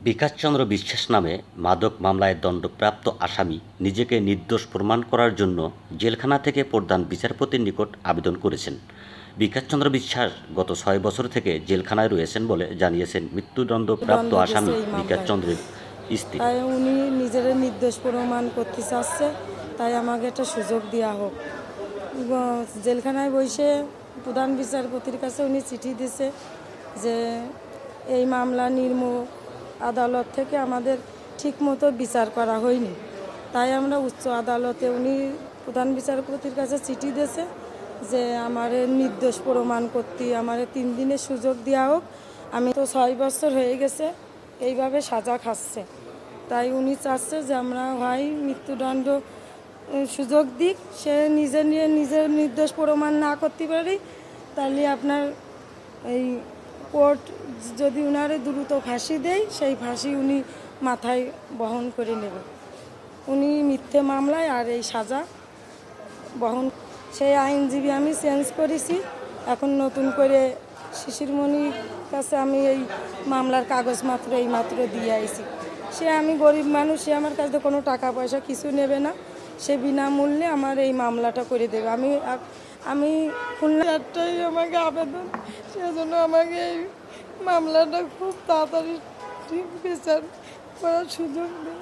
বিকাশচন্দ্র বিশ্বাস নামে মাদক মামলায় দণ্ডপ্রাপ্ত আসামি নিজেকে নির্দোষ প্রমাণ করার জন্য জেলখানা থেকে প্রধান বিচারপতির নিকট আবেদন করেছেন। বিকাশচন্দ্র বিশ্বাস গত ৬ বছর থেকে জেলখানায় রয়েছেন বলে জানিয়েছেন মৃত্যুদণ্ডপ্রাপ্ত আসামি বিকাশচন্দ্রের স্ত্রী। তাই উনি নিজের নির্দোষ প্রমাণ করতে চাচ্ছে, তাই আমাকে একটা সুযোগ দেওয়া হোক। জেলখানায় বসে প্রধান বিচারপতির কাছে উনি চিঠি দিছে যে এই মামলা নিম্ন আদালত থেকে আমাদের ঠিকমতো বিচার করা হয়নি, তাই আমরা উচ্চ আদালতে উনি প্রধান বিচারপতির কাছে চিঠি দিয়েছে যে আমার নির্দোষ প্রমাণ করতে আমার 3 দিনের সুযোগ দেওয়া হোক। আমি তো 6 বছর হয়ে গেছে এইভাবে সাজা খাচ্ছে, তাই উনি চাচ্ছে যে আমরা হয় মৃত্যুদণ্ড সুযোগ দিক, সে নিজের নির্দোষ প্রমাণ না করতে পারি, তাহলে আপনার এই কোর্ট যদি উনারে দ্রুত ফাঁসি দেয় সেই ফাঁসি উনি মাথায় বহন করে নেবে। উনি মিথ্যে মামলায় আর এই সাজা বহন, সেই আইনজীবী আমি চেঞ্জ করেছি। এখন নতুন করে শিশিরমণির কাছে আমি এই মামলার কাগজ এই মাত্র দিয়ে আইছি। সে আমি গরিব মানুষ, সে আমার কাছে কোনো টাকা পয়সা কিছু নেবে না, সে বিনামূল্যে আমার এই মামলাটা করে দেবে। আমি খুলনাটাই আমাকে আবেদন, সেজন্য আমাকে এই মামলাটা খুব তাড়াতাড়ি ঠিক বিচার করার সুযোগ দেয়।